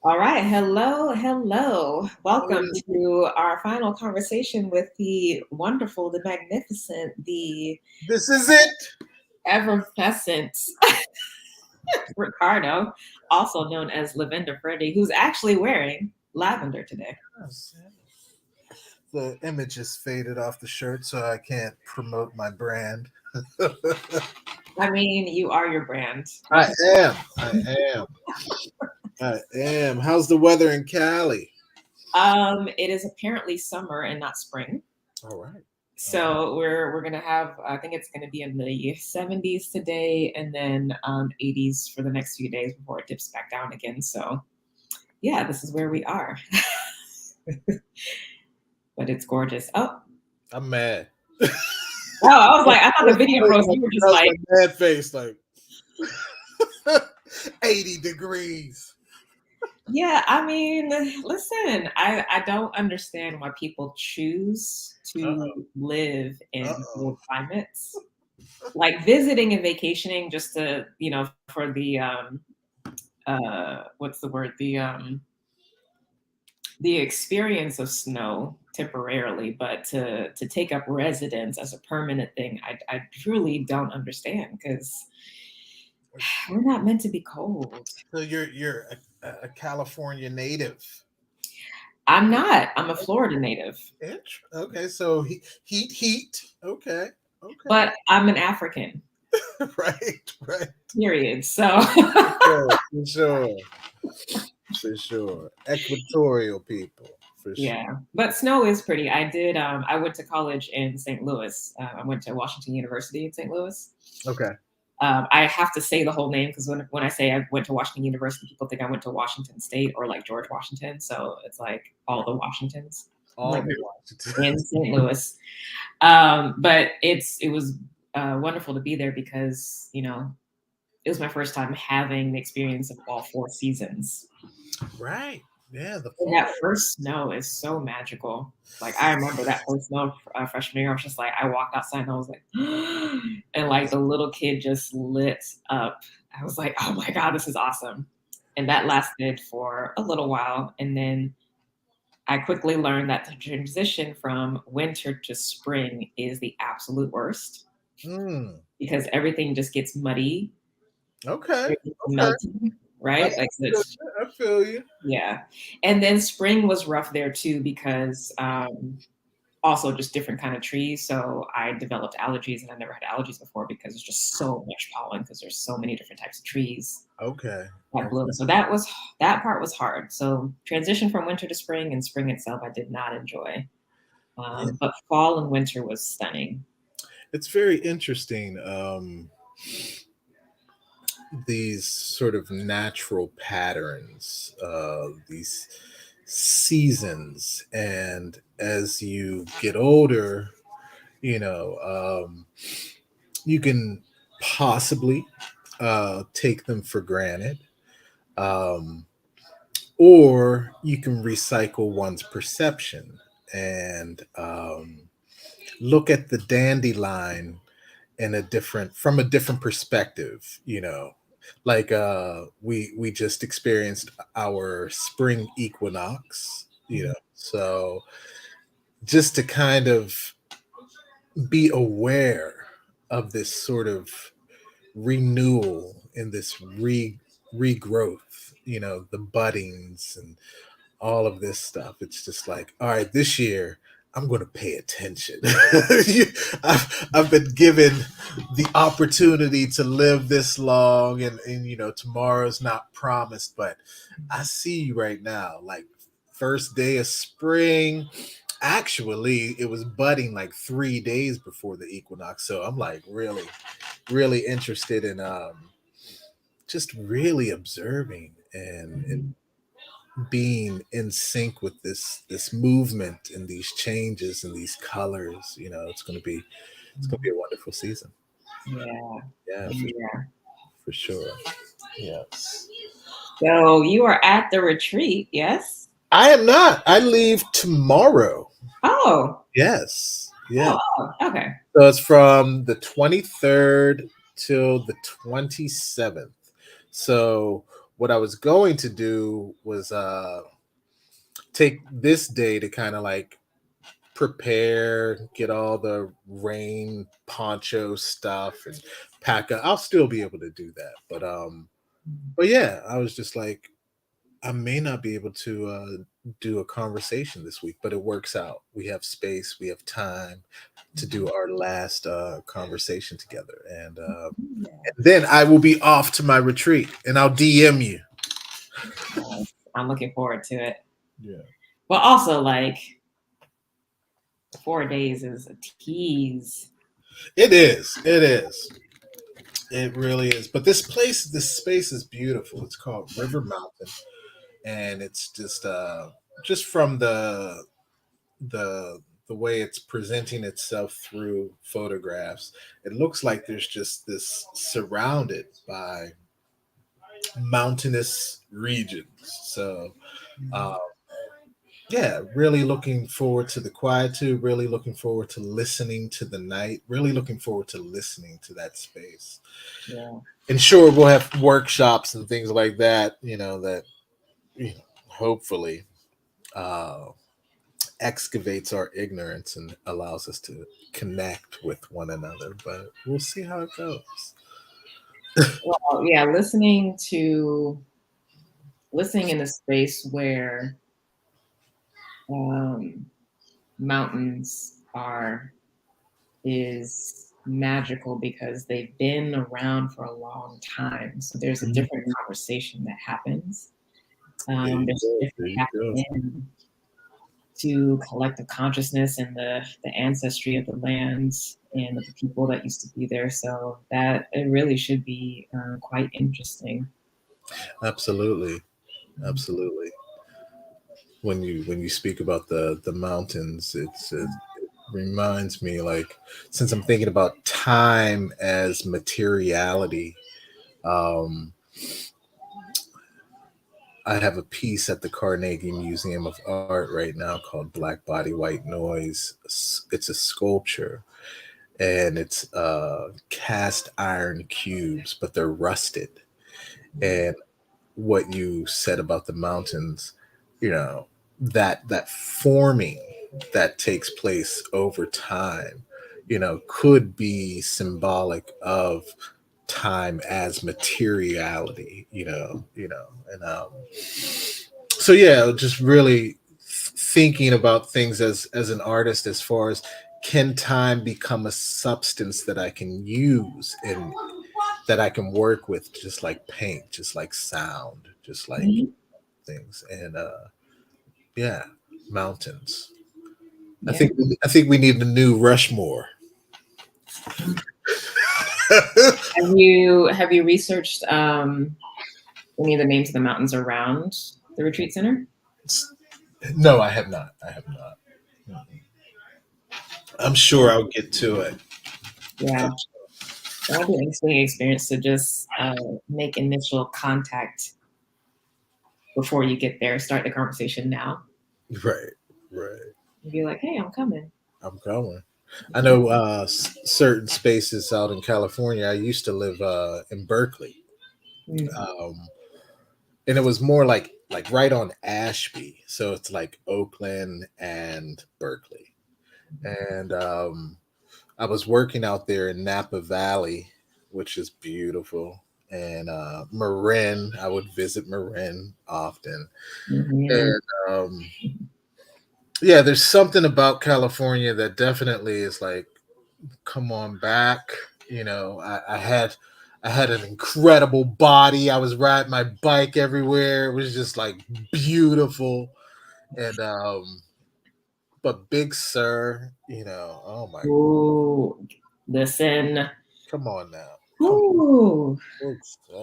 All right. Hello. Hello. Welcome to our final conversation with the wonderful, the magnificent, the This is it. effervescent Ricardo, also known as Lavender Freddy, who's actually wearing lavender today. The image is faded off the shirt, so I can't promote my brand. I mean, you are your brand. I am. I am. I am. How's the weather in Cali? It is apparently summer and not spring. All right. So we're gonna have, I think it's gonna be in the 70s today, and then 80s for the next few days before it dips back down again. So yeah, this is where we are. But it's gorgeous. I'm mad. I was like, I thought the video froze. You were just That's like, my mad face, like 80 degrees. yeah. I mean, listen, I don't understand why people choose Uh-oh. to live in Uh-oh. cold climates. Like visiting and vacationing just to, for the what's the word? The experience of snow temporarily, but to take up residence as a permanent thing, I truly don't understand because we're not meant to be cold. So you're a California native. I'm not. I'm a Florida native, Okay, so heat. Okay, okay. but I'm an African. Right, right. Period. So Sure, for sure, for sure. Equatorial people, for sure. yeah, but snow is pretty. I did. I went to college in St. Louis. I went to Washington University in St. Louis. Okay. I have to say the whole name because when I say I went to Washington University, people think I went to Washington State or like George Washington. So it's like all the Washingtons. I'm All like the in Washington. St. Louis. But it was wonderful to be there because it was my first time having the experience of all four seasons. Right. Yeah, the And fall. that first snow is so magical. Like I remember that first snow freshman year. I was just like, I walked outside and I was like, and like the little kid just lit up. I was like, oh my god, this is awesome. And that lasted for a little while, and then I quickly learned that the transition from winter to spring is the absolute worst Mm, because everything just gets muddy, okay. everything's Okay. melting, I right? Like so feel, it's I feel you. yeah. And then spring was rough there too because also just different kind of trees. So I developed allergies and I never had allergies before because there's just so much pollen because there's so many different types of trees Okay. that bloom. So that part was hard. So transition from winter to spring and spring itself I did not enjoy. Yeah. But fall and winter was stunning. It's very interesting. These sort of natural patterns, these seasons, and as you get older, you know, you can possibly take them for granted, um, or you can recycle one's perception and look at the dandelion in a different from a different perspective. Like we just experienced our spring equinox. So just to kind of be aware of this sort of renewal and this regrowth, the buddings and all of this stuff. It's just like, all right, this year I'm going to pay attention. I've been given the opportunity to live this long, and tomorrow's not promised, but I see you right now, like first day of spring. Actually, it was budding like 3 days before the equinox, so I'm like really interested in just really observing and Mhm. being in sync with this movement and these changes and these colors. It's gonna be a wonderful season. Yeah. Yeah, Yeah. for sure. Yes. So you are at the retreat, yes? I am not. I leave tomorrow. Oh. Yes. Yeah. Oh, okay. So it's from the 23rd till the 27th. So what I was going to do was take this day to kind of like prepare, get all the rain poncho stuff and pack up. I'll still be able to do that. But yeah, I was just like, I may not be able to do a conversation this week, but it works out. We have space, we have time to do our last conversation together. And then I will be off to my retreat and I'll DM you. I'm looking forward to it. Yeah. But also, like, 4 days is a tease. It is. It is. It really is. But this space is beautiful. It's called River Mountain. And it's just from the the way it's presenting itself through photographs, it looks like there's just this surrounded by mountainous regions. So uh, yeah, really looking forward to the quietude, really looking forward to listening to the night, really looking forward to listening to that space. Yeah. And sure, we'll have workshops and things like that, that hopefully uh, excavates our ignorance and allows us to connect with one another. But we'll see how it goes. Well, yeah, listening in a space where mountains is magical because they've been around for a long time. So there's a different conversation that happens. There's a different tapping to collective consciousness and the ancestry of the lands and of the people that used to be there. So that it really should be quite interesting. Absolutely, absolutely. When you speak about the mountains, it reminds me, like, since I'm thinking about time as materiality. Um, I have a piece at the Carnegie Museum of Art right now called Black Body, White Noise. It's a sculpture and it's cast iron cubes, but they're rusted. And what you said about the mountains, that forming that takes place over time, could be symbolic of time as materiality, and so yeah, just really thinking about things as an artist, as far as, can time become a substance that I can use and that I can work with, just like paint, just like sound, just like things. And yeah, mountains. Yeah. I think we need a new Rushmore. Have you researched any of the names of the mountains around the retreat center? No, I have not. I have not. I'm sure I'll get to it. Yeah, that'll be an interesting experience to just make initial contact before you get there. Start the conversation now. Right, right. Be like, "Hey, I'm coming." I'm going. I know certain spaces out in California. I used to live in Berkeley, um, and it was more like right on Ashby, so it's like Oakland and Berkeley. And I was working out there in Napa Valley, which is beautiful. And Marin, I would visit Marin often. Mm-hmm. And yeah, there's something about California that definitely is like, come on back. I had an incredible body. I was riding my bike everywhere. It was just like beautiful. And but Big Sur, oh my, Ooh, listen. come on now. Ooh, Big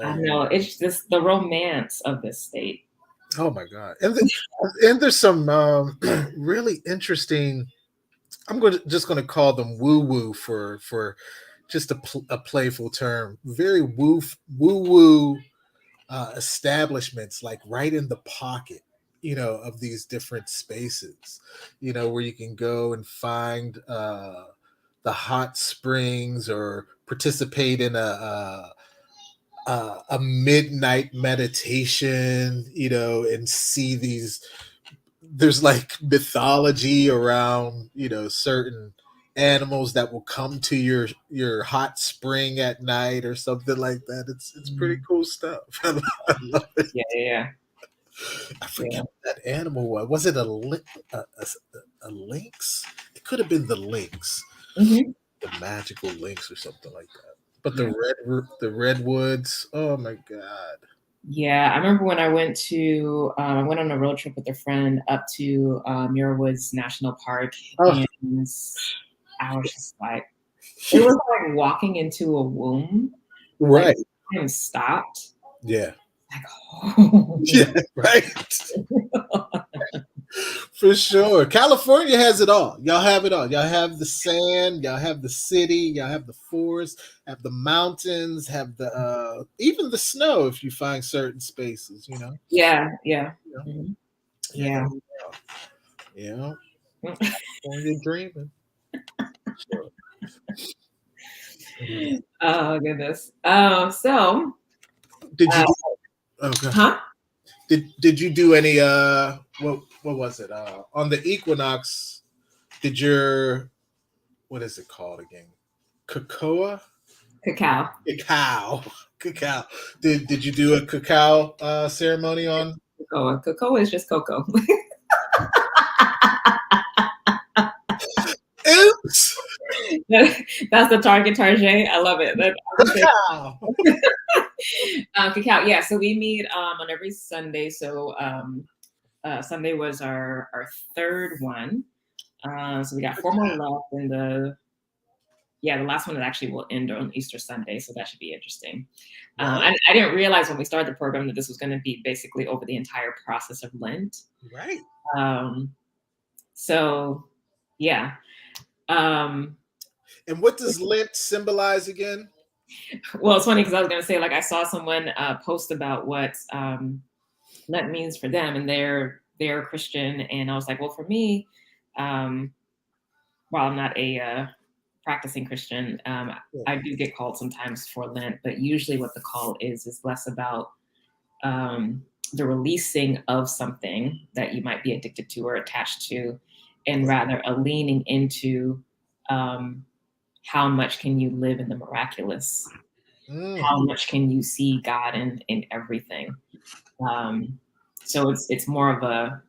I Sur. know. It's just the romance of this state. Oh my God. And there's some really interesting, just going to call them woo woo for just a playful term. Very woo establishments, like right in the pocket, of these different spaces, where you can go and find the hot springs or participate in a midnight meditation, and see these. There's like mythology around, certain animals that will come to your hot spring at night or something like that. It's pretty Mm. cool stuff. I love it. Yeah, yeah, I yeah. forget what that animal was. Was it a lynx? It could have been the lynx, Hmm. the magical lynx or something like that. But Yeah. the redwoods. Oh my god. Yeah, I remember when I I went on a road trip with a friend up to Muir Woods National Park, Oh, and I was just like, it was like walking into a womb. Like right. time stopped. Yeah. Like, oh. Yeah. Right. For sure. California has it all. Y'all have it all. Y'all have the sand, y'all have the city, y'all have the forest, have the mountains, have the even the snow if you find certain spaces, Yeah, yeah, You know, mhm, you yeah. have it all. California dreaming. Sure. Oh goodness. So, Did you uh, do okay. huh? Did you do any what was it? On the equinox, did your what is it called again? Cocoa? Cacao. Cacao. Cacao. Did you do a cacao ceremony on? Cocoa. Cocoa is just cocoa. Oops. That's the Target. I love it. Cacao. Cacao. Yeah. So we meet on every Sunday. So Sunday was our third one. So we got four more left, and the last one that actually will end on Easter Sunday. So that should be interesting. Right. I didn't realize when we started the program that this was going to be basically over the entire process of Lent. Right. Um, so yeah. Um, And what does Lent symbolize again? well, it's funny because I was going to say, like, I saw someone post about what Lent means for them, and they're Christian, and I was like, well, for me, um, while I'm not a practicing Christian, Yeah. I do get called sometimes for Lent, but usually what the call is less about the releasing of something that you might be addicted to or attached to, and rather a leaning into um, how much can you live in the miraculous? Mm. How much can you see God in everything? Um, so it's more of a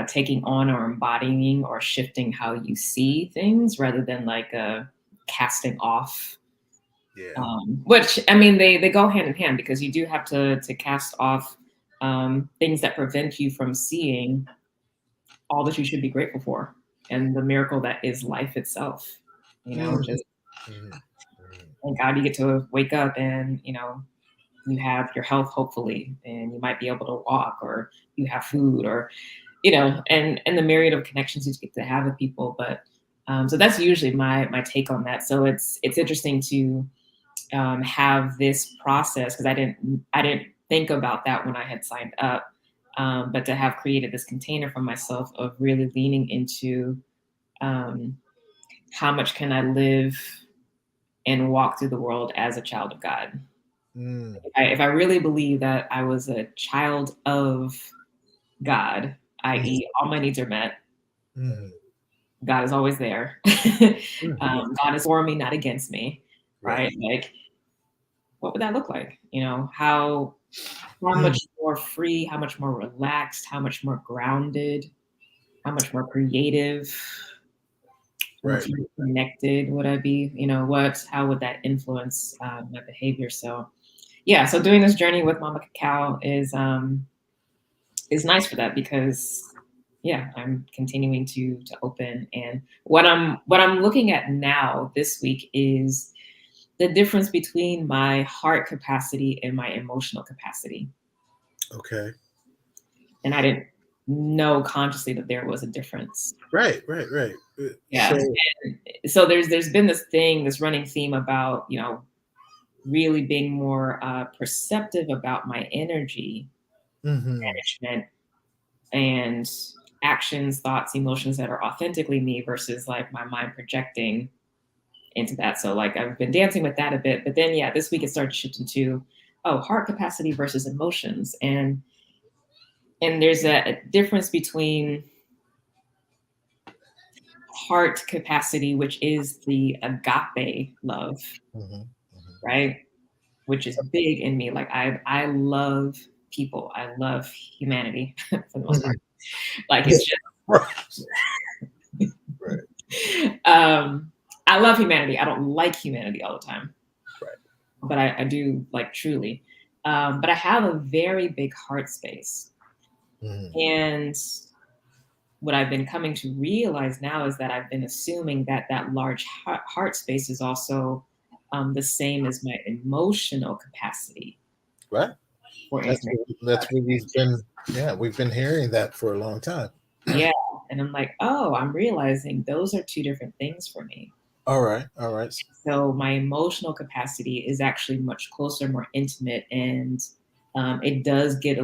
taking on or embodying or shifting how you see things rather than like a casting off. Yeah. Which I mean, they go hand in hand because you do have to cast off things that prevent you from seeing all that you should be grateful for and the miracle that is life itself. Mm. Just Mm. thank God you get to wake up and you have your health hopefully, and you might be able to walk, or you have food, or and the myriad of connections you get to have with people. But so that's usually my take on that. So it's interesting to have this process because I didn't think about that when I had signed up, but to have created this container for myself of really leaning into um, how much can I live and walk through the world as a child of God. Mm. If I really believe that I was a child of God, Mm. i.e., all my needs are met, Mm. God is always there. Mm. God is for me, not against me, Right. right? Like, what would that look like? How Mm. much more free, how much more relaxed, how much more grounded, how much more creative, how Right. much more connected would I be? How would that influence my behavior? So, yeah, so doing this journey with Mama Cacao is nice for that because yeah, I'm continuing to open. And what I'm looking at now this week is the difference between my heart capacity and my emotional capacity. Okay. And I didn't know consciously that there was a difference. Right. Right. Right. Yeah. So. And so there's been this running theme about, really being more perceptive about my energy Hmm. management and actions, thoughts, emotions that are authentically me versus like my mind projecting into that. So like I've been dancing with that a bit, but then yeah, this week it started shifting to heart capacity versus emotions, and there's a difference between heart capacity, which is the agape love, Hmm. right? Which is big in me. Like I love people. I love humanity for the most Hmm. part. Like Yeah. it's just Right. I love humanity. I don't like humanity all the time, Right. but I do like truly. But I have a very big heart space. Hmm. And what I've been coming to realize now is that I've been assuming that that large heart space is also the same as my emotional capacity Right. for That's intimate. what we've been. Yeah, we've been hearing that for a long time. Yeah. And I'm like, oh, I'm realizing those are two different things for me. All right. All right. So my emotional capacity is actually much closer, more intimate, and it does get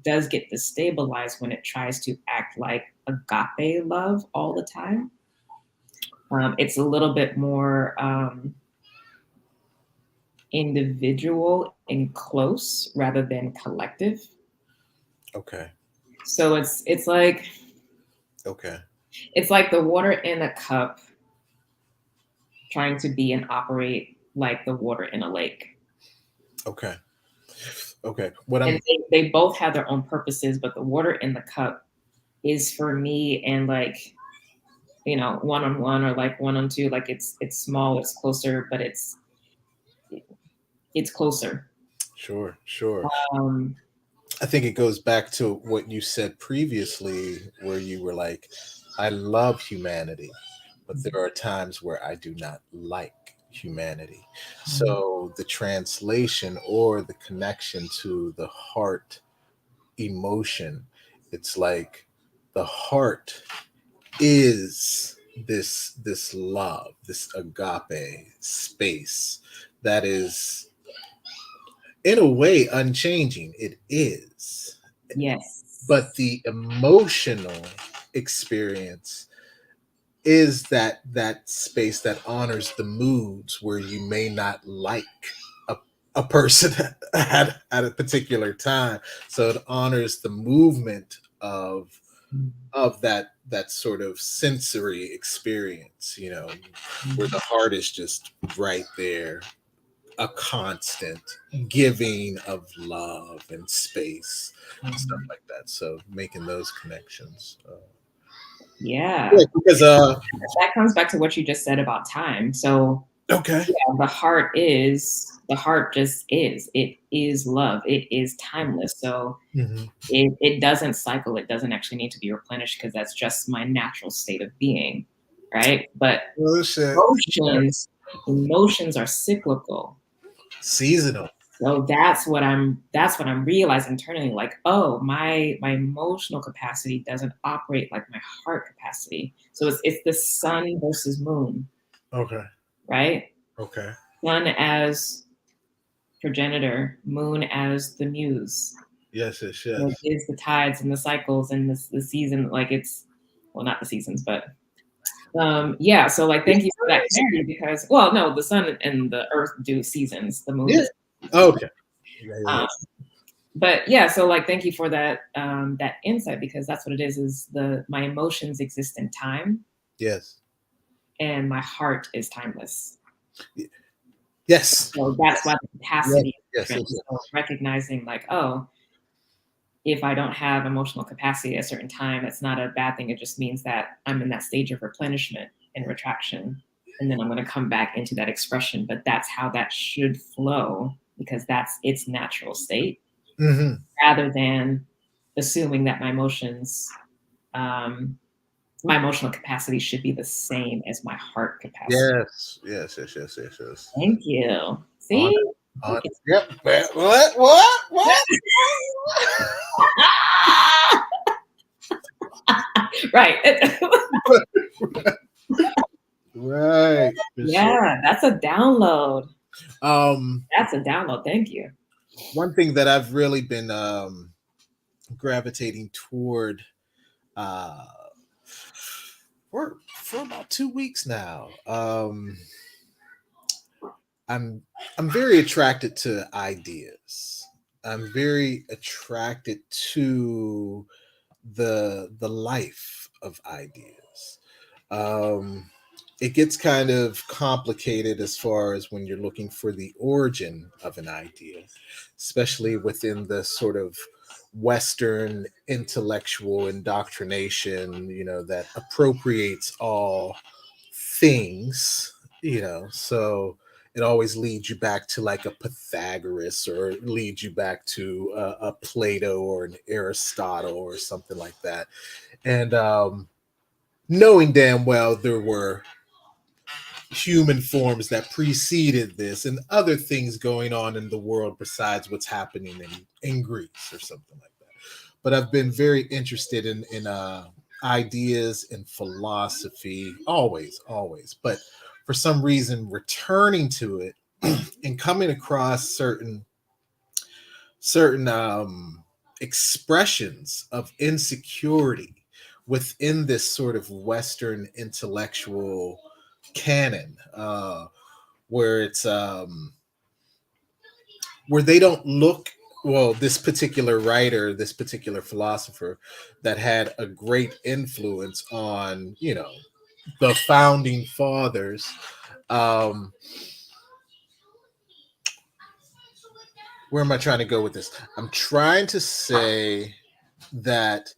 destabilized when it tries to act like agape love all the time. It's a little bit more individual and close rather than collective. Okay. So Okay. it's like the water in a cup trying to be and operate like the water in a lake. Okay. Okay. What And I'm. they both have their own purposes, but the water in the cup is for me and like, one on one or like one on two. Like it's small, it's closer, but it's closer. Sure. Sure. Um, I think it goes back to what you said previously, where you were like, I love humanity, but there are times where I do not like humanity. So the translation or the connection to the heart emotion, it's like the heart is this love, this agape space that is in a way unchanging. It is, but yes. the emotional experience is that space that honors the moods where you may not like a, a person at a particular time, so it honors the movement of that sort of sensory experience, where the heart is just right there, a constant giving of love and space and stuff like that. So making those connections. Yeah. Yeah, because That comes back to what you just said about time. So okay. yeah, the heart just is. It is love. It is timeless. So Hmm. it doesn't cycle. It doesn't actually need to be replenished because that's just my natural state of being. Right. But Oh shit. emotions, emotions are cyclical. Seasonal. So that's what I'm realizing internally, like, oh, my emotional capacity doesn't operate like my heart capacity. So it's the sun versus moon, Okay. right? Okay. Sun as progenitor, moon as the muse. Yes, yes, So it yes. is the tides and the cycles and the season, like it's well, not the seasons, but yeah. So like, thank you for that clarity because, well, no, the sun and the earth do seasons, the moon Yeah. does. Okay. Yeah, yeah, Um, but yeah, so like, thank you for that insight because that's what it is the my emotions exist in time yes. and my heart is timeless. Yes. So that's why the Yes. capacity is Yes. different. Yes. Yes. So recognizing like, oh, if I don't have emotional capacity at a certain time, it's not a bad thing. It just means that I'm in that stage of replenishment and retraction. And then I'm going to come back into that expression. But that's how that should flow because that's its natural state Hmm. rather than assuming that um, my emotional capacity should be the same as my heart capacity. Yes. Yes. Yes. Yes. Yes. Yes. Thank you. On See? on. Yep. What? What? What? Right. Right. For sure. Yeah, that's a download. Um, That's a download. Thank you. one thing that I've really been gravitating toward uh for about 2 weeks now. I'm I'm very attracted to ideas. I'm very attracted to the life of ideas. Um, it gets kind of complicated as far as when you're looking for the origin of an idea, especially within the sort of Western intellectual indoctrination, that appropriates all things, so it always leads you back to like a Pythagoras, or leads you back to a Plato or an Aristotle or something like that. And knowing damn well there were human forms that preceded this and other things going on in the world besides what's happening in Greece or something like that. But I've been very interested in ideas and philosophy, always. But for some reason, returning to it and coming across certain expressions of insecurity within this sort of Western intellectual canon, where it's where they don't look, well, this particular writer, this particular philosopher that had a great influence on the founding fathers. um where am I trying to go with this? I'm trying to say that,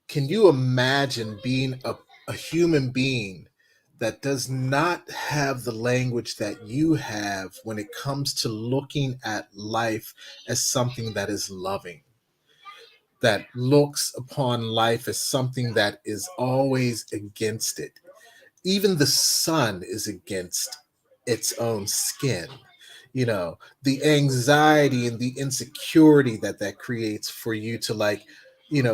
can you imagine being a human being that does not have the language that you have when it comes to looking at life as something that is loving, that looks upon life as something that is always against it? Even the sun is against its own skin. The anxiety and the insecurity that creates for you to, like,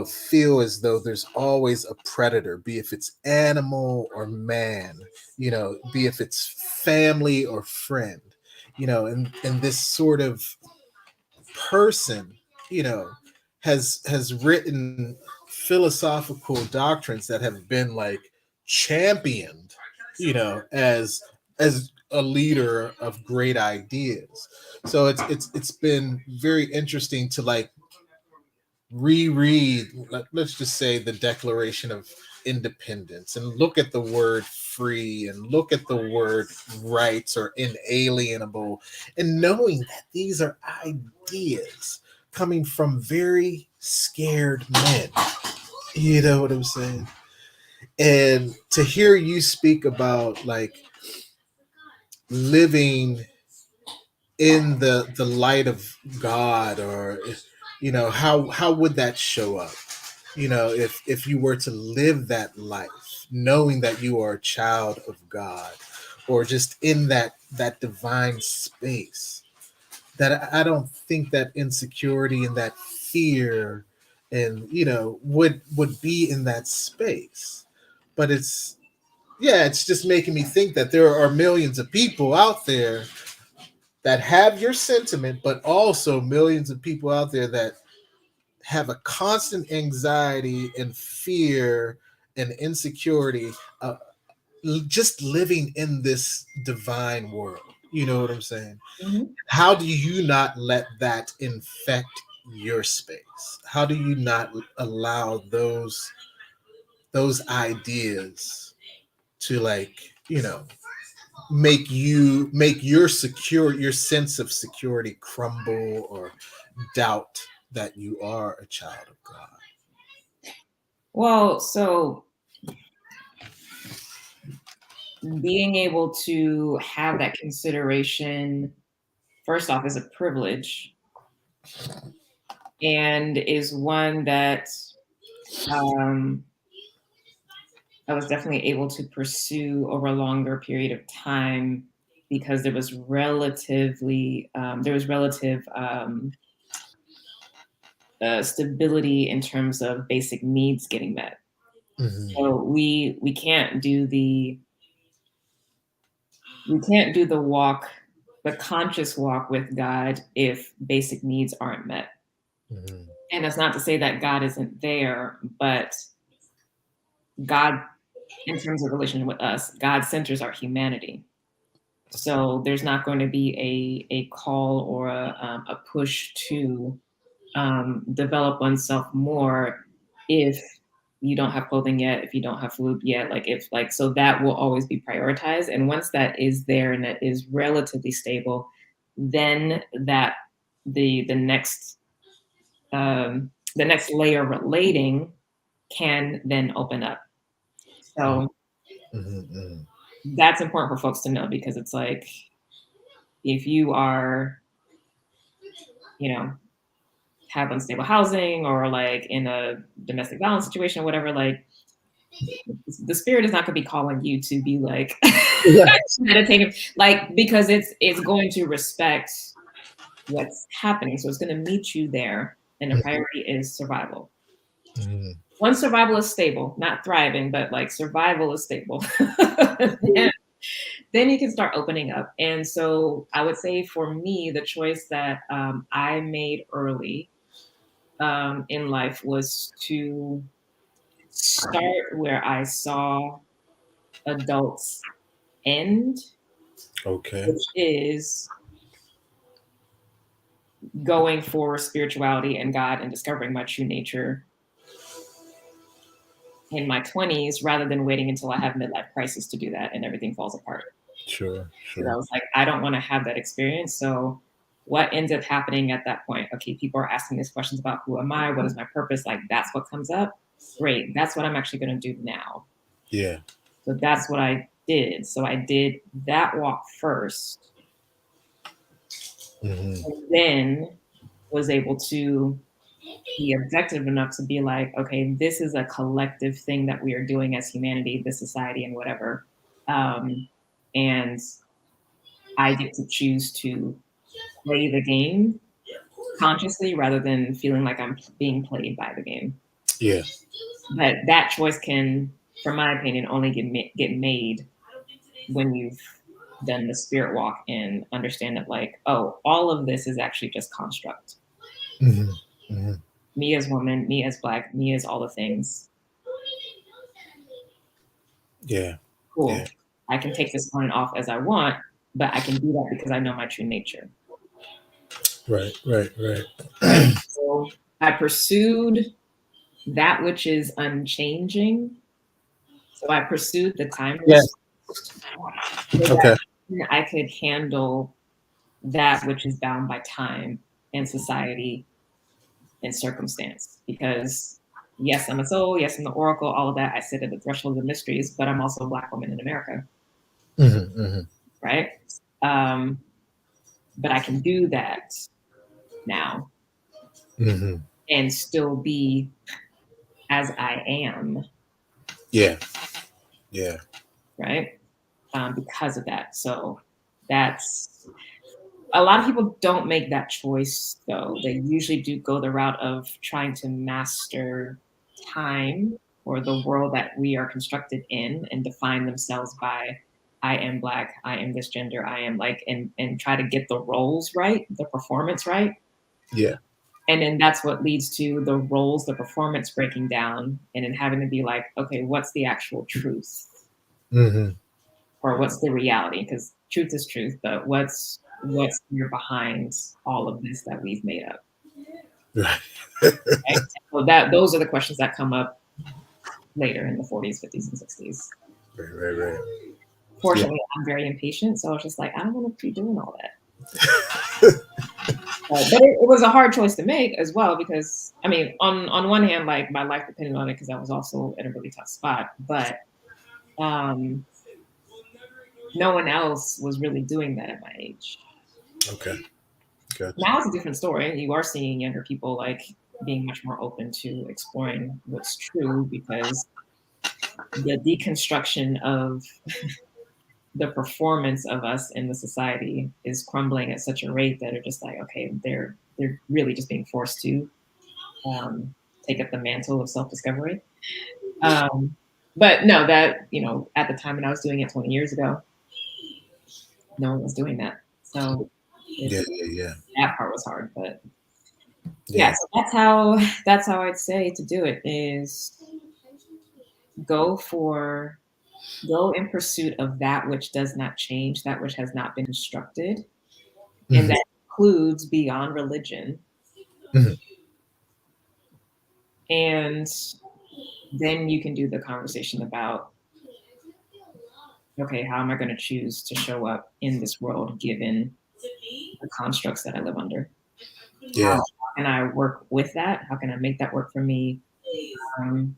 feel as though there's always a predator, be if it's animal or man, be if it's family or friend, and this sort of person, you know, has written philosophical doctrines that have been like championed, as a leader of great ideas. So it's been very interesting to like reread, let's just say, the Declaration of Independence, and look at the word free and look at the word rights or inalienable, and knowing that these are ideas coming from very scared men. You know what I'm saying? And to hear you speak about like living in the light of God, or how would that show up? If you were to live that life, knowing that you are a child of God, or just in that divine space, that I don't think that insecurity and that fear and would be in that space. But it's just making me think that there are millions of people out there that have your sentiment, but also millions of people out there that have a constant anxiety and fear and insecurity, uh, just living in this divine world. You know what I'm saying? Mhm. How do you not let that infect your space? How do you not allow those ideas to, like, make your sense of security crumble, or doubt that you are a child of God? Well, so being able to have that consideration, first off, is a privilege, and is one that um, I was definitely able to pursue over a longer period of time, because there was relative stability in terms of basic needs getting met. Mhm. So we can't do the walk, the conscious walk with God, if basic needs aren't met. Mhm. And that's not to say that God isn't there, but God, in terms of relationship with us, God centers our humanity. So there's not going to be a call or a push to develop oneself more if you don't have clothing yet, if you don't have food yet, like if like so that will always be prioritized. And once that is there and that is relatively stable, then that the next layer relating can then open up. Mhm, So mhm, mhm. that's important for folks to know because it's like if you are, you know, have unstable housing or like in a domestic violence situation or whatever, like the spirit is not going to be calling you to be like Right. meditative, like because it's going to respect what's happening, so it's going to meet you there, and the priority is survival. Mhm. Once survival is stable, not thriving, but like survival is stable, then, then you can start opening up. And so I would say for me, the choice that I made early in life was to start where I saw adults end, Okay. which is going for spirituality and God and discovering my true nature in my 20s rather than waiting until I have midlife crisis to do that and everything falls apart. Sure, Because I sure. was like, I don't want to have that experience. So what ends up happening at that point? Okay, people are asking these questions about who am I? What is my purpose? Like that's what comes up. Great. That's what I'm actually going to do now. Yeah. So that's what I did. So I did that walk first Mhm. and then was able to be objective enough to be like, okay, this is a collective thing that we are doing as humanity, this society, and whatever. And I get to choose to play the game consciously rather than feeling like I'm being played by the game. Yeah. But that choice can, from my opinion, only get made when you've done the spirit walk and understand that, like, oh, all of this is actually just construct. Mhm. Mhm. Me as woman, me as black, me as all the things. Yeah. Yeah. Cool. I can take this on and off as I want, but I can do that because I know my true nature. Right, right, right. Right. So I pursued that which is unchanging. So I pursued the Yeah. timeless so Okay. that I could handle that which is bound by time and society and circumstance. Because yes, I'm a soul, yes, I'm the oracle, all of that. I sit at the threshold of the mysteries, but I'm also a black woman in America, Mhm, mhm, right? Um, but I can do that now mhm. and still be as I am, Yeah. Yeah. right? Because of that. So that's a lot of people don't make that choice though. They usually do go the route of trying to master time or the world that we are constructed in and define themselves by I am black, I am this gender, I am like and try to get the roles right, the performance right. Yeah. And then that's what leads to the roles, the performance breaking down, and then having to be like, okay, what's the actual truth? Mhm. Or what's the reality? Because truth is truth, but what's here behind all of this that we've made up? Right. Right? So that those are the questions that come up later in the 40s, 50s, and 60s. Right, right, right. Yeah. Fortunately, I'm very impatient, so I was just like, I don't want to be doing all that. But it was a hard choice to make as well because I mean, on one hand, like my life depended on it because I was also in a really tough spot, but um, no one else was really doing that at my age. Okay. Gotcha. Now it's a different story. You are seeing younger people like being much more open to exploring what's true because the deconstruction of the performance of us in the society is crumbling at such a rate that are just like, okay, they're really just being forced to take up the mantle of self-discovery. Um, but no, that at the time when I was doing it 20 years ago, no one was doing that. So Yeah, it's yeah, yeah. that part was hard, but yeah, Yeah. so that's how I'd say to do it is go for Go in pursuit of that which does not change, that which has not been constructed, and Mhm. that includes beyond religion. Mhm. And then you can do the conversation about, okay, how am I going to choose to show up in this world given the constructs that I live under? How Yeah. can I work with that? How can I make that work for me? Um,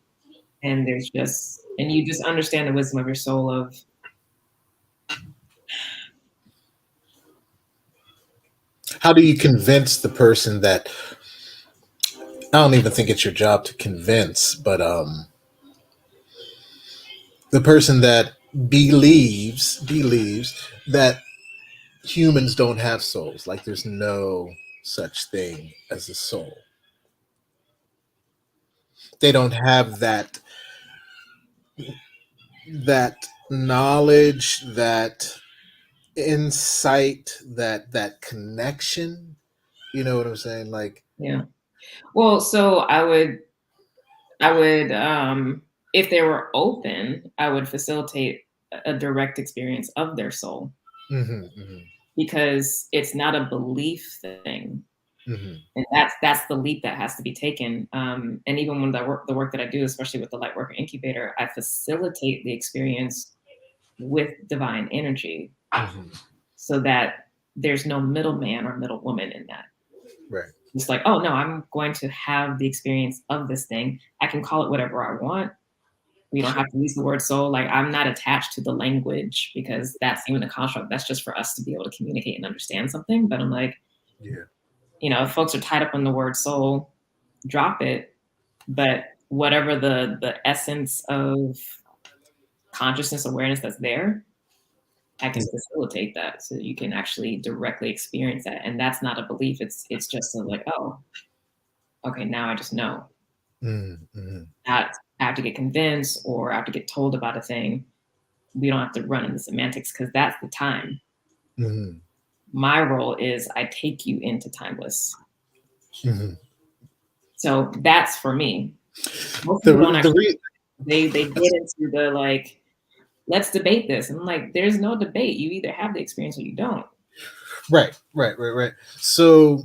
and there's just, and you just understand the wisdom of your soul of, How do you convince the person that I don't even think it's your job to convince, but the person that believes that humans don't have souls, like there's no such thing as a soul. They don't have that knowledge, that insight, that connection. You know what I'm saying? Like, yeah. Well, so I would, if they were open, I would facilitate a direct experience of their soul hmm hmm because it's not a belief thing. hmm And that's the leap that has to be taken. And even when the work that I do, especially with the Lightworker Incubator, I facilitate the experience with divine energy hmm so that there's no middleman or middle woman in that. right. It's like, oh no, I'm going to have the experience of this thing. I can call it whatever I want. We don't have to use the word soul. Like I'm not attached to the language because that's even a construct. That's just for us to be able to communicate and understand something. But I'm like, Yeah. if folks are tied up on the word soul, drop it. But whatever the essence of consciousness awareness that's there, I can facilitate that so that you can actually directly experience that. And that's not a belief. It's just like, oh, okay, now I just know. Mm-hmm. Not I have to get convinced or I have to get told about a thing. We don't have to run into semantics because that's the time. hmm My role is I take you into timeless. hmm So that's for me. Most The people don't the actually re- they get into the like, let's debate this. And I'm like, there's no debate. You either have the experience or you don't. right. So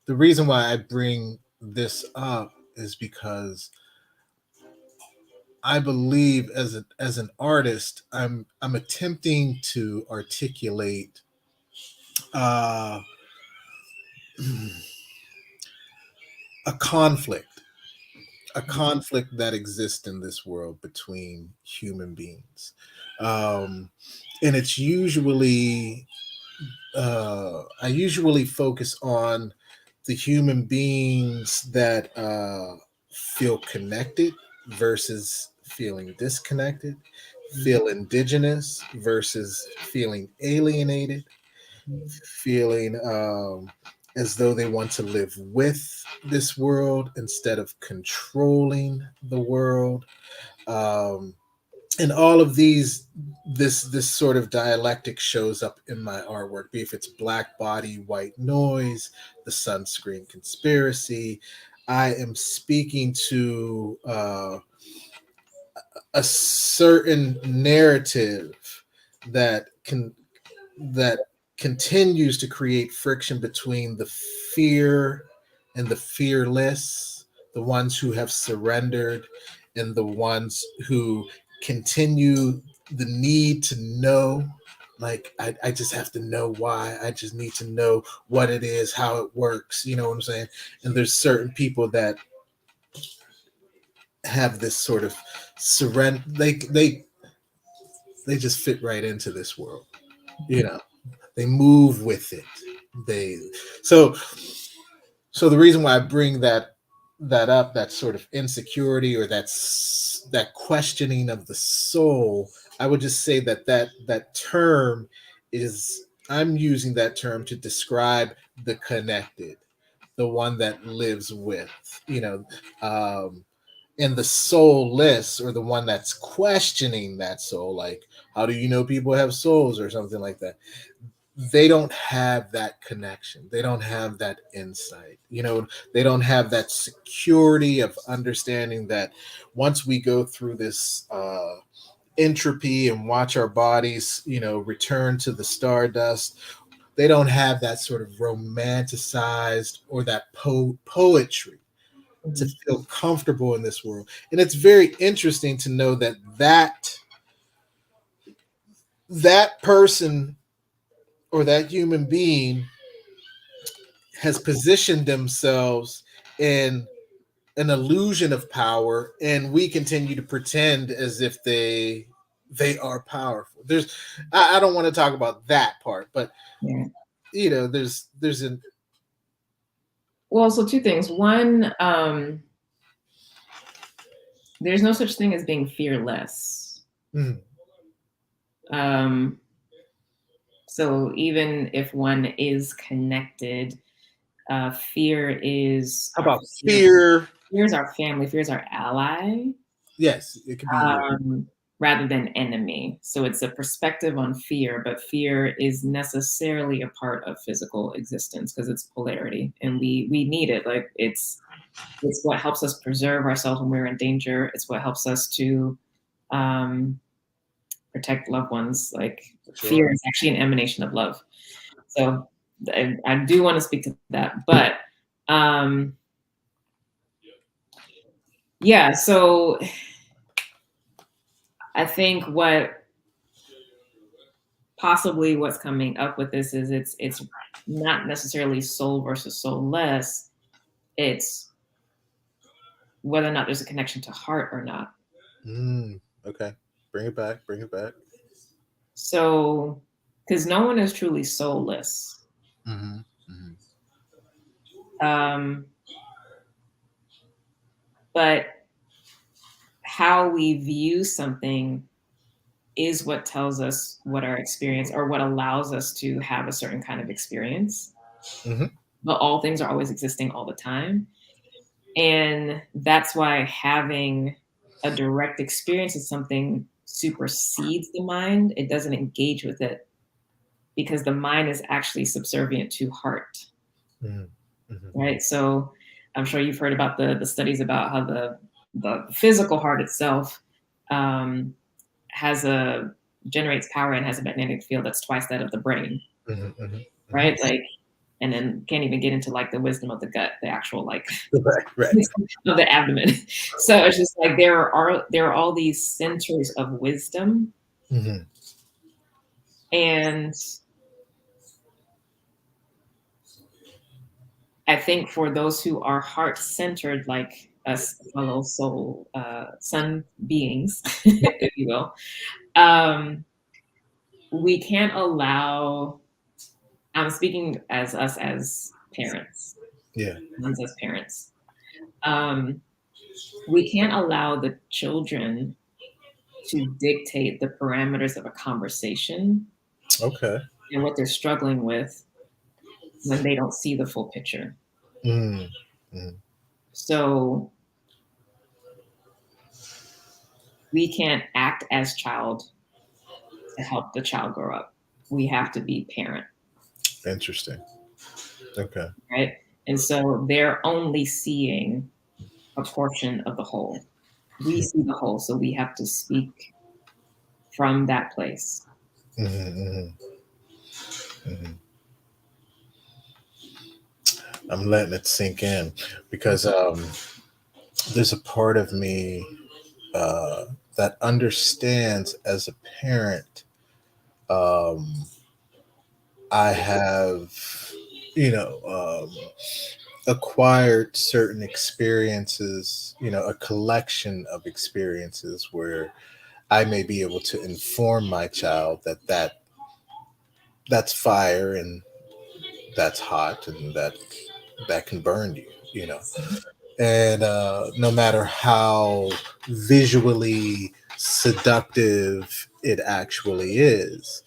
the reason why I bring this up is because I believe as an artist, I'm attempting to articulate uh, a conflict, a conflict that exists in this world between human beings, um, and it's usually I usually focus on the human beings that feel connected versus feeling disconnected, feel indigenous versus feeling alienated, feeling as though they want to live with this world instead of controlling the world. Um, and all of this sort of dialectic shows up in my artwork, be if it's black body white noise, the sunscreen conspiracy. I am speaking to a certain narrative that can that continues to create friction between the fear and the fearless, the ones who have surrendered and the ones who continue the need to know. Like, I just have to know why. I just need to know what it is, how it works. You know what I'm saying? And there's certain people that have this sort of surrender. They just fit right into this world. You know, they move with it. They so so the reason why I bring that up, that sort of insecurity or that questioning of the soul, I would just say that term is, I'm using that term to describe the connected, the one that lives with, you know, and the soulless, or the one that's questioning that soul, like, how do you know people have souls or something like that? They don't have that connection. They don't have that insight. You know, they don't have that security of understanding that once we go through this entropy and watch our bodies, return to the stardust. They don't have that sort of romanticized or that poetry to Mhm. feel comfortable in this world. And it's very interesting to know that person or that human being has positioned themselves in an illusion of power, and we continue to pretend as if they are powerful. I don't want to talk about that part, but Yeah. there's an Well, so two things. One, there's no such thing as being fearless. mm, Um, so even if one is connected, fear is how our about fear. fear is our family, fear is our ally, Yes, it could be you. um, rather than enemy. So it's a perspective on fear, but fear is necessarily a part of physical existence because it's polarity, and we need it. Like it's what helps us preserve ourselves when we're in danger. It's what helps us to um, protect loved ones. Like fear Sure. is actually an emanation of love. So I do want to speak to that, but um, yeah. So I think possibly what's coming up with this is it's not necessarily soul versus soulless. It's whether or not there's a connection to heart or not. Okay, bring it back. Bring it back. So, because no one is truly soulless. Hmm. Hmm. Um, but how we view something is what tells us what our experience or what allows us to have a certain kind of experience. Hmm. But all things are always existing all the time. And that's why having a direct experience of something supersedes the mind. It doesn't engage with it because the mind is actually subservient to heart, Hmm. Hmm. right? So I'm sure you've heard about the studies about how the physical heart itself um, has a generates power and has a magnetic field that's twice that of the brain, Hmm. Hmm. Hmm. right? Like, and then can't even get into like the wisdom of the gut, the actual like Right, right. of the abdomen. So it's just like there are all these centers of wisdom, Hmm. and I think for those who are heart centered, like us fellow soul sun beings, if you will, um, we can't allow. I'm speaking as us as parents, Yeah. us as parents. Um, we can't allow the children to dictate the parameters of a conversation Okay. and what they're struggling with when they don't see the full picture. Mm. Mm. So we can't act as child to help the child grow up. We have to be parent, Interesting. Okay. right? And so they're only seeing a portion of the whole. We see the whole, so we have to speak from that place. Hmm. Hmm. Hmm. I'm letting it sink in because there's a part of me that understands as a parent. Um, I have, acquired certain experiences, a collection of experiences where I may be able to inform my child that's fire and that's hot and that can burn you, and no matter how visually seductive it actually is,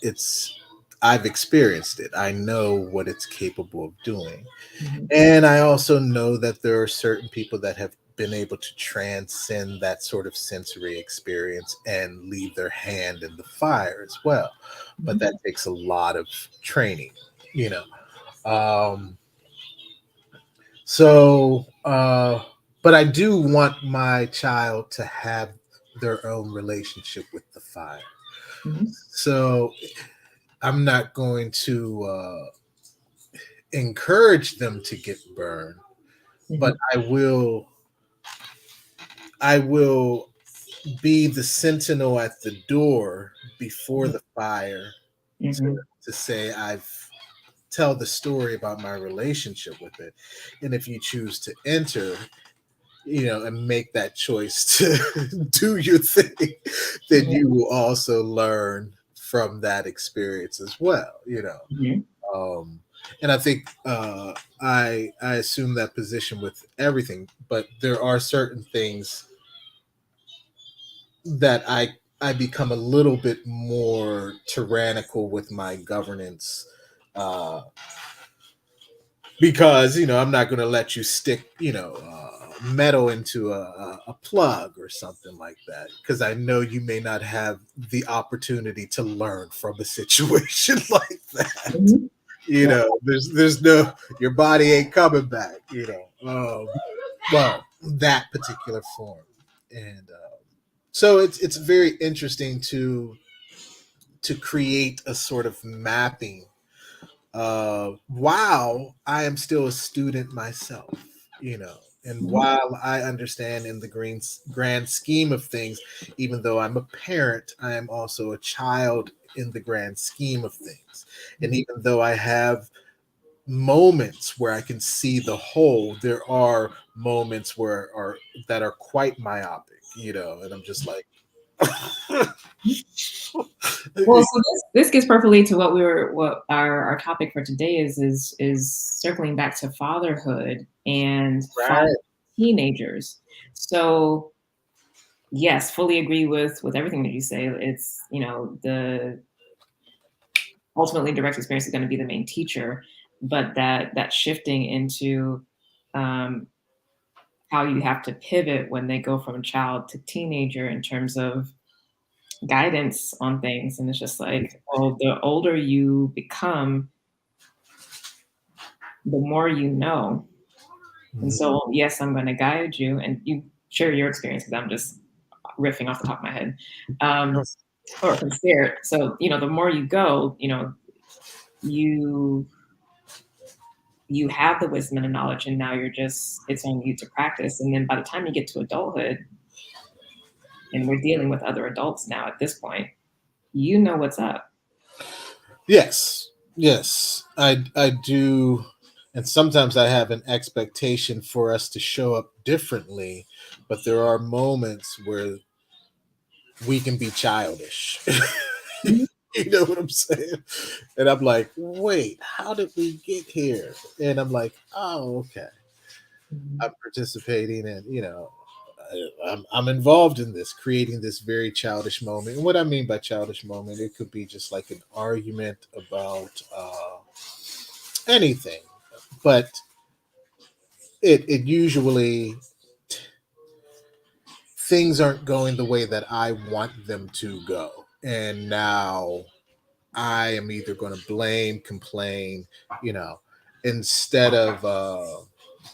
it's I've experienced it. I know what it's capable of doing. Mhm. And I also know that there are certain people that have been able to transcend that sort of sensory experience and leave their hand in the fire as well. But Mhm. that takes a lot of training, you know. Um, so, but I do want my child to have their own relationship with the fire. Mhm. So I'm not going to encourage them to get burned, but Mhm. I will be the sentinel at the door before the fire to, Mhm. to say I've tell the story about my relationship with it. And if you choose to enter, and make that choice to do your thing, then Mhm. you will also learn from that experience as well. Mhm. Um, and I think I assume that position with everything, but there are certain things that I become a little bit more tyrannical with my governance, because I'm not going to let you stick metal into a plug or something like that, because I know you may not have the opportunity to learn from a situation like that. Mhm. There's no, your body ain't coming back. Well, that particular form. And so it's very interesting to create a sort of mapping, while I am still a student myself, and Mhm. while I understand in the grand scheme of things, even though I'm a parent, I am also a child in the grand scheme of things. And Mhm. even though I have moments where I can see the whole, there are moments that are quite myopic, and I'm just like, Well, so this gets perfectly to what our topic for today is circling back to fatherhood and father right. teenagers. So yes, fully agree with everything that you say. It's the ultimately direct experience is going to be the main teacher, but that shifting into um, how you have to pivot when they go from child to teenager in terms of guidance on things. And it's just like, well, the older you become, the more you know. And Mhm. so, yes, I'm going to guide you, and you share your experience because I'm just riffing off the top of my head, um, or compared. So, the more you go, you you have the wisdom and the knowledge, and now it's on you to practice. And then by the time you get to adulthood, and we're dealing with other adults now at this point, you know what's up. Yes, yes, I do, and sometimes I have an expectation for us to show up differently, but there are moments where we can be childish. Mhm. You know what I'm saying? And I'm like, wait, how did we get here? And I'm like, oh, okay. Mhm. I'm participating, and I'm involved in this, creating this very childish moment. And what I mean by childish moment, it could be just like an argument about anything, but it usually, things aren't going the way that I want them to go, and now I am either going to blame, complain, you know, instead of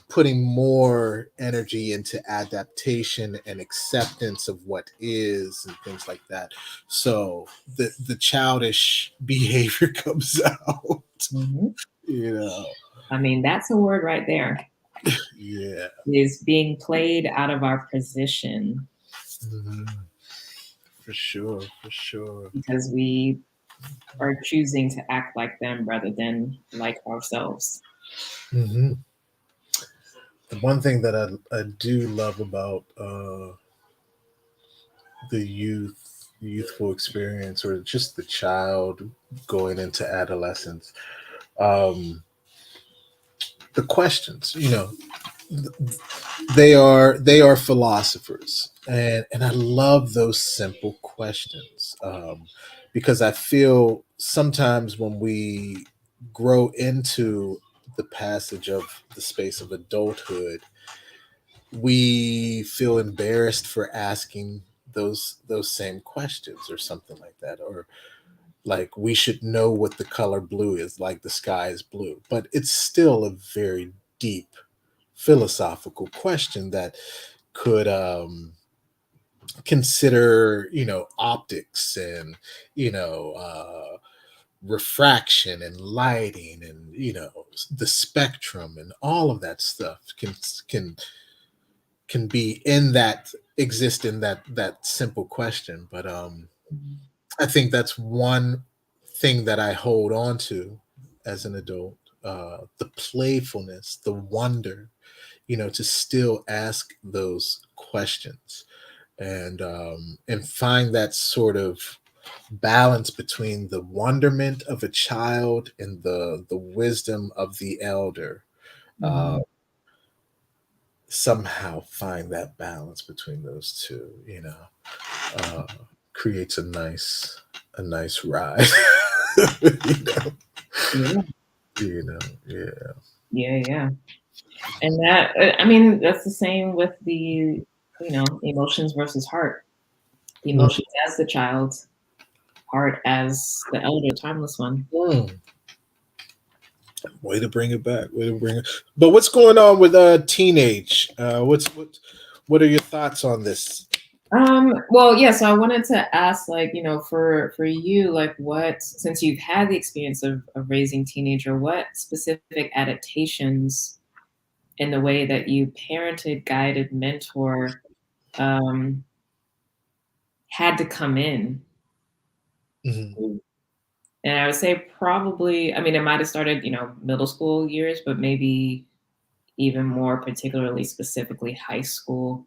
putting more energy into adaptation and acceptance of what is and things like that. So the childish behavior comes out, Mhm. you know. I mean, that's a word right there, Yeah. is being played out of our position Mhm. For sure, for sure. because we are choosing to act like them rather than like ourselves. Hmm. The one thing that I do love about the youthful experience, or just the child going into adolescence, um, the questions, they are philosophers, and I love those simple questions, because I feel sometimes when we grow into the passage of the space of adulthood, we feel embarrassed for asking those same questions or something like that, or like we should know what the color blue is, like the sky is blue, but it's still a very deep philosophical question that could consider, optics and, you know, refraction and lighting and, the spectrum and all of that stuff can can be in that exist in that simple question. But Mhm. I think that's one thing that I hold on to as an adult. The playfulness, the wonder, to still ask those questions and find that sort of balance between the wonderment of a child and the wisdom of the elder. Uh, Mhm. Somehow find that balance between those two. Uh, Creates a nice ride. you know, Yeah, yeah. yeah, yeah. And that, I mean, that's the same with the, emotions versus heart. The emotions as the child, heart as the elder, timeless one. Mhm. Way to bring it back. Way to bring it. But what's going on with teenage? What are your thoughts on this? Well, yeah, so I wanted to ask, like, for you, like, what, since you've had the experience of raising teenager, what specific adaptations in the way that you parented, guided, mentor, um, had to come in? Mhm. And I would say probably, I mean, it might have started, middle school years, but maybe even more particularly specifically high school,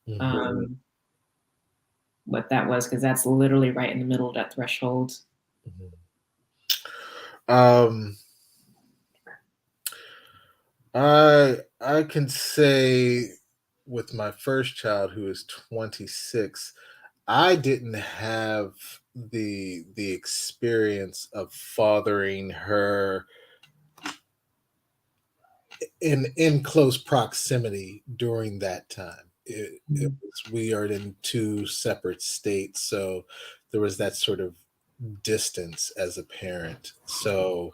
Mhm. um, what that was, because that's literally right in the middle of that threshold. Mhm. Um, I can say with my first child, who is 26, I didn't have the experience of fathering her in close proximity during that time. It Mhm. was, we are in two separate states, so there was that sort of distance as a parent. So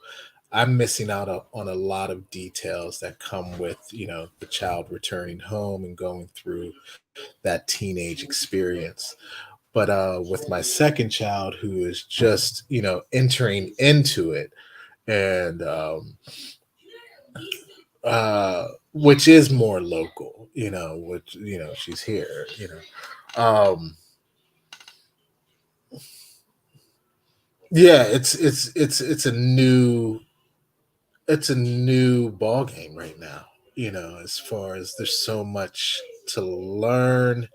I'm missing out on a lot of details that come with, the child returning home and going through that teenage experience. But with my second child, who is just, entering into it, and which is more local, which, she's here, yeah, it's a new ball game right now, as far as there's so much to learn,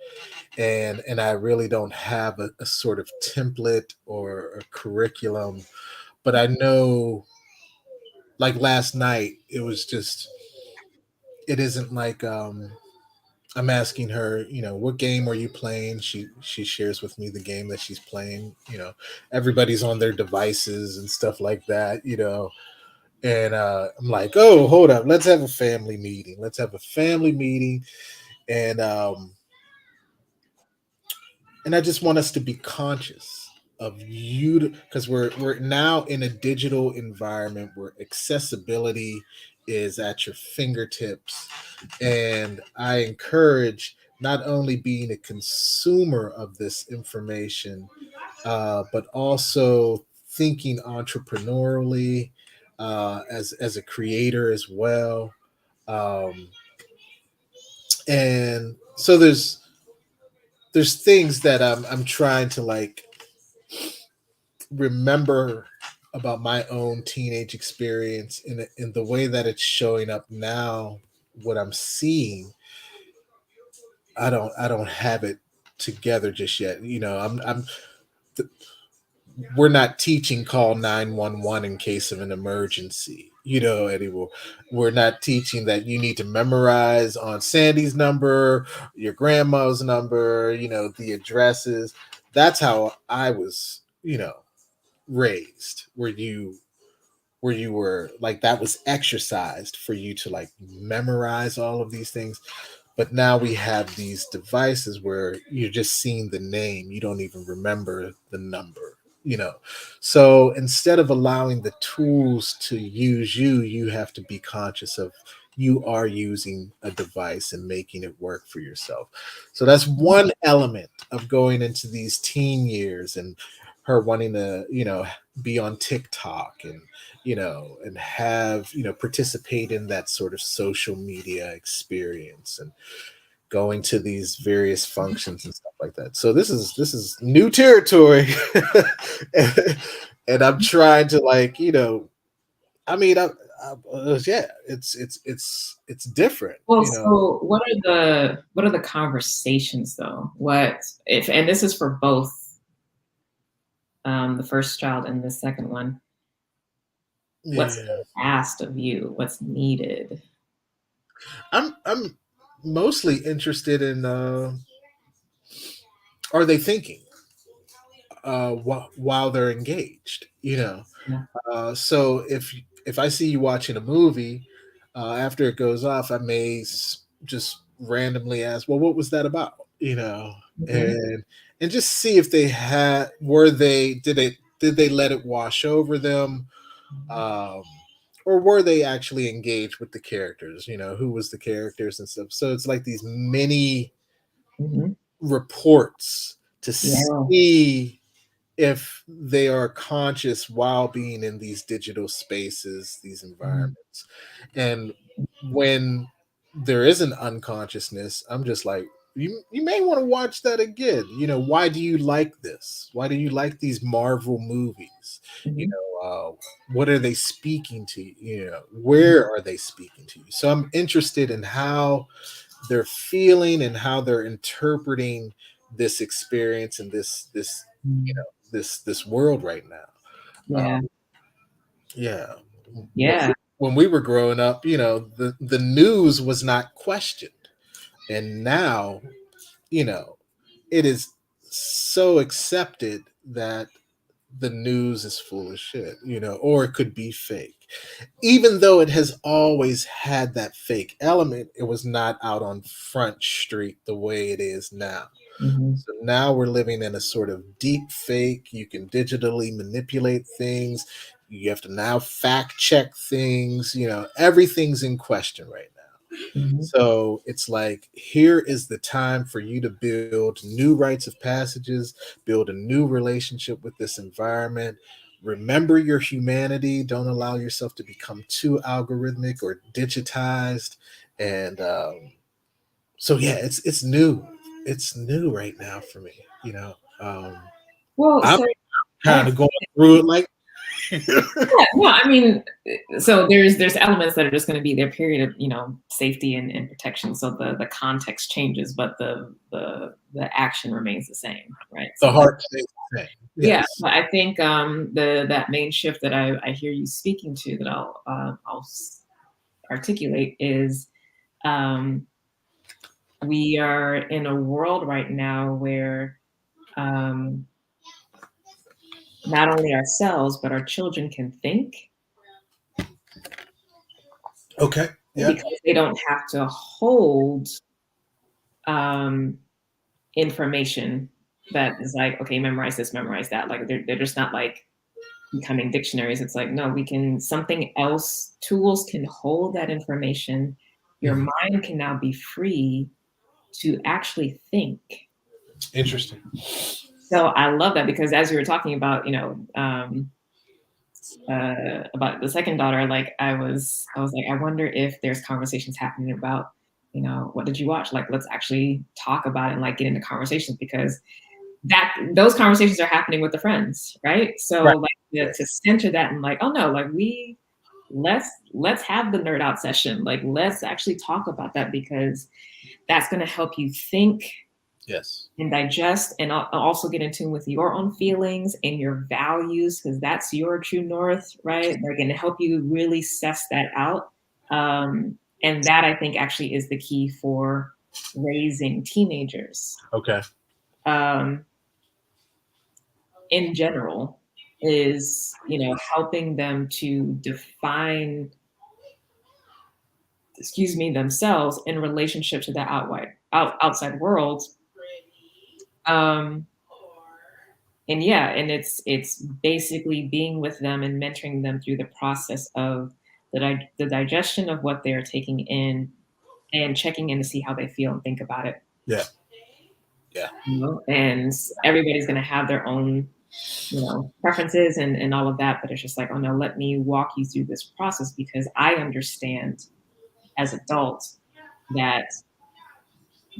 and I really don't have a sort of template or a curriculum, but I know, like last night, it isn't like I'm asking her, what game are you playing? She shares with me the game that she's playing. Everybody's on their devices and stuff like that. And I'm like, oh, hold up, let's have a family meeting. Let's have a family meeting, and I just want us to be conscious of you, because we're now in a digital environment where accessibility is at your fingertips, and I encourage not only being a consumer of this information, but also thinking entrepreneurially, as a creator as well. Um, and so there's things that I'm trying to like remember about my own teenage experience in the way that it's showing up now. What I'm seeing, I don't have it together just yet. I'm we're not teaching call 911 in case of an emergency, anymore. We're not teaching that you need to memorize on Sandy's number, your grandma's number, the addresses. That's how I was, raised, where you were like, that was exercised for you to like memorize all of these things. But now we have these devices where you're just seeing the name, you don't even remember the number. you know. So instead of allowing the tools to use you, you have to be conscious of you are using a device and making it work for yourself. So that's one element of going into these teen years, and her wanting to, be on TikTok and, and have, participate in that sort of social media experience and going to these various functions and stuff like that. So this is new territory, and I'm trying to, like, I mean, yeah, it's different, Well, so what are the conversations though? What if, and this is for both the first child and the second one, what's Yeah, asked of you? What's needed? I'm mostly interested in, are they thinking while they're engaged, Yeah. So if I see you watching a movie, after it goes off, I may just randomly ask, "Well, what was that about?" Mhm. And just see if they had were they did they let it wash over them, um, or were they actually engaged with the characters? Who was the characters and stuff. So it's like these mini Mhm. reports to Yeah. see if they are conscious while being in these digital spaces, these Mhm. environments. And when there is an unconsciousness, I'm just like, you may want to watch that again. Why do you like this? Why do you like these Marvel movies? Mhm. What are they speaking to you? Mhm. Where are they speaking to you? So I'm interested in how they're feeling and how they're interpreting this experience and this Mhm. this world right now. Yeah. Yeah. when Yeah. when we were growing up, the news was not questioned, and now, you know it is so accepted that the news is full of shit, or it could be fake. Even though it has always had that fake element, it was not out on Front Street the way it is now. Mhm. So now we're living in a sort of deep fake. You can digitally manipulate things. You have to now fact check things. Everything's in question right now. Mhm. So it's like, here is the time for you to build new rites of passages, build a new relationship with this environment. Remember your humanity. Don't allow yourself to become too algorithmic or digitized. And so yeah, it's new. It's new right now for me. Well, I'm so kind of going through it like yeah, no, I mean, so there's elements that are just going to be their period of safety and protection. So the context changes, but the action remains the same, right? the So like heart stays the same. yeah, Yes. but I think that main shift that I hear you speaking to that articulate is um, we are in a world right now where um, not only ourselves but our children can think Okay. Yeah. because they don't have to hold um, information that is like, okay, memorize this, memorize that. Like they're just not like becoming dictionaries. It's like, no, we can something else, tools can hold that information. Your Mhm. mind can now be free to actually think. Interesting. So I love that because as you were talking about, about the second daughter, like I was like, I wonder if there's conversations happening about, what did you watch? Like, let's actually talk about it and like get into conversations because that those conversations are happening with the friends, right? So Right. like Right. to center that and like, oh no, like let's have the nerd out session. Like let's actually talk about that because that's going to help you think Yes. and digest and also get in tune with your own feelings and your values because that's your true north, right? They're going to help you really suss that out. And that I think actually is the key for raising teenagers. Okay. Um, in general is helping them to define themselves in relationship to the outside world, um, and yeah, and it's basically being with them and mentoring them through the process of the digestion of what they're taking in and checking in to see how they feel and think about it. Yeah. Yeah. And everybody's going to have their own, preferences and all of that. But it's just like, oh no, let me walk you through this process because I understand as adults that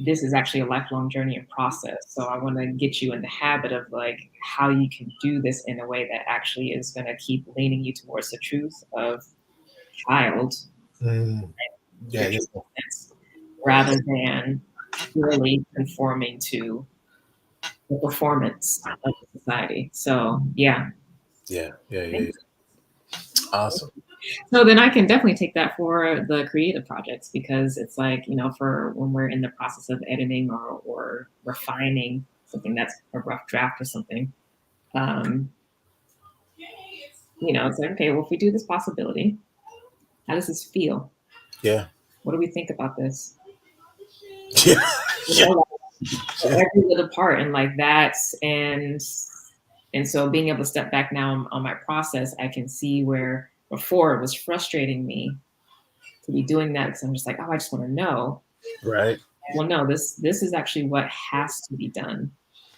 this is actually a lifelong journey and process. So I want to get you in the habit of like how you can do this in a way that actually is going to keep leaning you towards the truth of child, Mm. your Yeah. true sense, rather than purely conforming to the performance of the society. So yeah. Yeah. Yeah. Yeah. Yeah. Awesome. So then I can definitely take that for the creative projects because it's like, for when we're in the process of editing or refining something that's a rough draft or something, um, it's like, okay, well, if we do this possibility, how does this feel? Yeah. What do we think about this? Yeah. You know, like, every little part and like that's and so being able to step back now on my process, I can see where before it was frustrating me to be doing that because I'm just like, oh, I just want to know. Right. Well, no, this is actually what has to be done.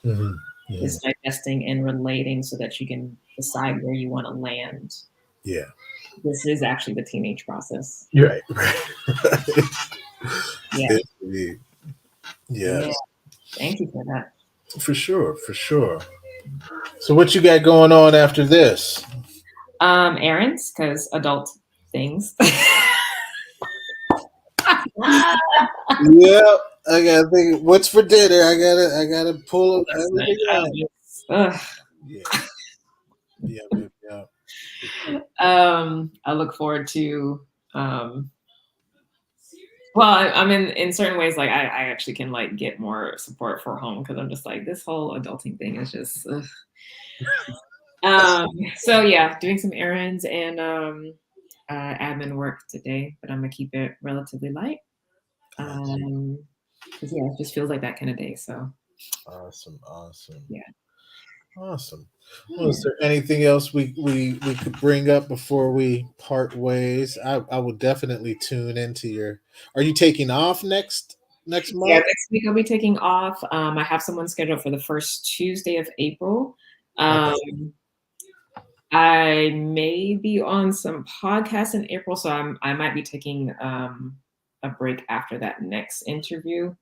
Mm-hmm. Is digesting and relating so that you can decide where you want to land. Yeah. This is actually the teenage process. You're right. Right. Yeah. Yes. Yeah. Yes. Thank you for that. For sure. For sure. So what you got going on after this? Errands, because adult things. Yeah, I gotta think. What's for dinner? I gotta pull everything out. Yeah, yeah, yeah, yeah. I look forward to well, I'm in certain ways like I actually can like get more support for home because I'm just like this whole adulting thing is just so yeah, doing some errands and admin work today, but I'm gonna keep it relatively light. Because yeah, it just feels like that kind of day. So Awesome, awesome, yeah. awesome. Well, Yeah. is there anything else we could bring up before we part ways? I will definitely tune into your. Are you taking off next Yeah, month? next week I'll be taking off. I have someone scheduled for the first Tuesday of April. Okay. I may be on some podcasts in April, so I might be taking a break after that next interview.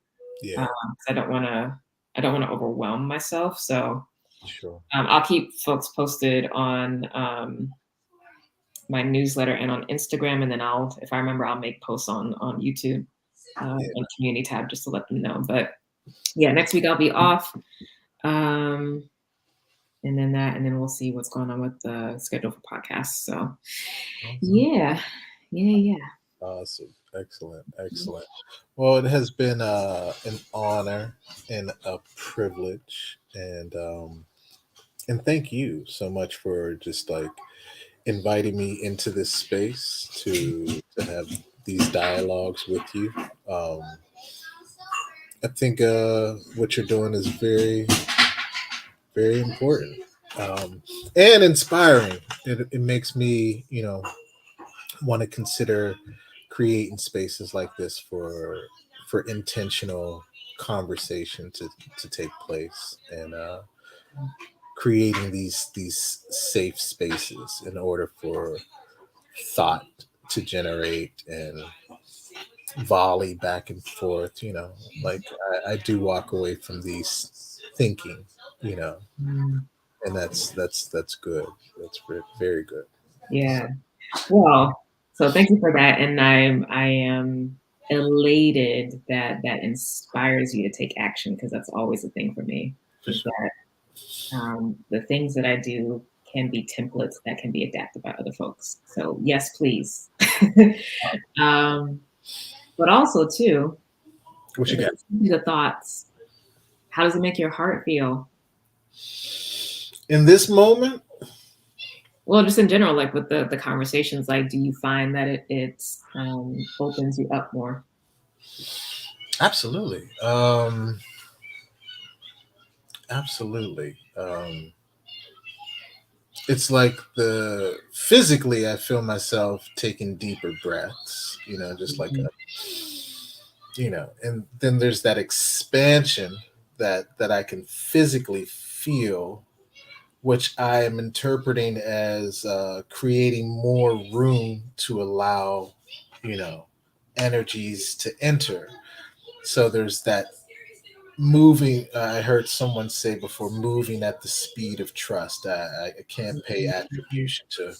Yeah. I don't want to overwhelm myself. So Sure. I'll keep folks posted on my newsletter and on Instagram, and then if I remember, I'll make posts on YouTube and community tab just to let them know. But yeah, next week I'll be off. And then we'll see what's going on with the schedule for podcasts. So Awesome. yeah. Awesome. Excellent. Excellent. Well, it has been an honor and a privilege, and thank you so much for just like inviting me into this space to have these dialogues with you. I think what you're doing is very, very important and inspiring. It makes me, want to consider creating spaces like this for intentional conversation to take place and creating these safe spaces in order for thought to generate and volley back and forth. Like I do walk away from these thinking, you know Mm, and that's good. That's very good. yeah. Well, so thank you for that, and I am elated that that inspires you to take action because that's always a thing for me. For Is sure. that the things that I do can be templates that can be adapted by other folks. So yes, please. um, but also too, What you got? the thoughts. How does it make your heart feel? In this moment? Well, just in general, like with the conversations, like, do you find that it's opens you up more? Absolutely. Absolutely. it's like the physically I feel myself taking deeper breaths, just like Mhm. and then there's that expansion that I can physically feel, which I am interpreting as creating more room to allow, you know, energies to enter. So there's that moving. I heard someone say before, moving at the speed of trust. I can't pay Mhm. attribution to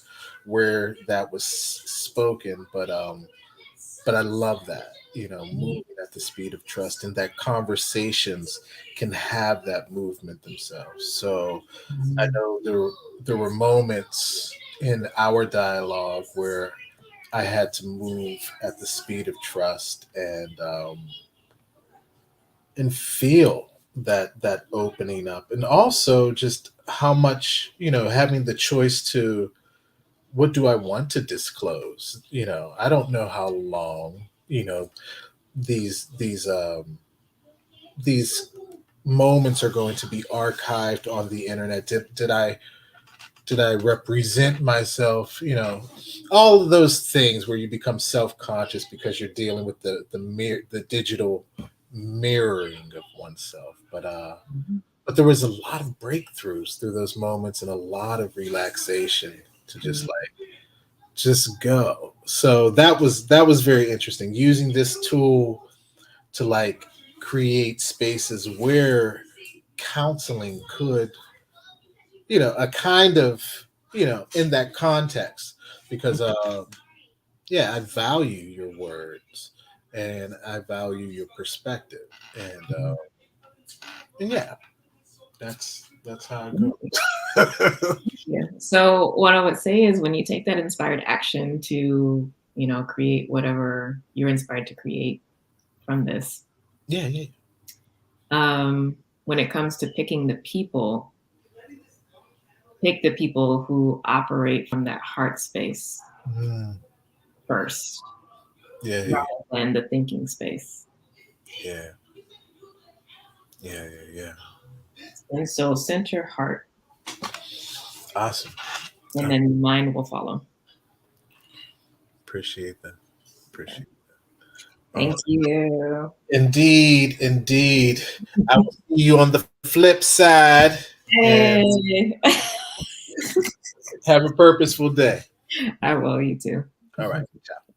where that was spoken, but I love that, moving at the speed of trust, and that conversations can have that movement themselves. So I Mhm. know there were moments in our dialogue where I had to move at the speed of trust, and feel that opening up, and also just how much, having the choice to, what do I want to disclose. I don't know how long, these moments are going to be archived on the internet. Did I represent myself, all of those things where you become self-conscious because you're dealing with the digital mirroring of oneself. Mhm. But there was a lot of breakthroughs through those moments and a lot of relaxation to just go. So that was very interesting, using this tool to like create spaces where counseling could, a kind of, in that context, because yeah, I value your words, and I value your perspective, Mhm. and yeah, that's how it Mhm. goes. Yeah. So what I would say is when you take that inspired action to, create whatever you're inspired to create from this, Yeah, yeah. when it comes to picking the people, pick the people who operate from that heart space Mm, first, yeah, yeah, rather than the thinking space. yeah, yeah, yeah, yeah. And so center heart, Awesome. and I then mind will follow. appreciate that. Appreciate. Oh, Thank you. indeed, indeed. I will see you on the flip side, and Hey. have a purposeful day. I will, you too. All right. Ciao.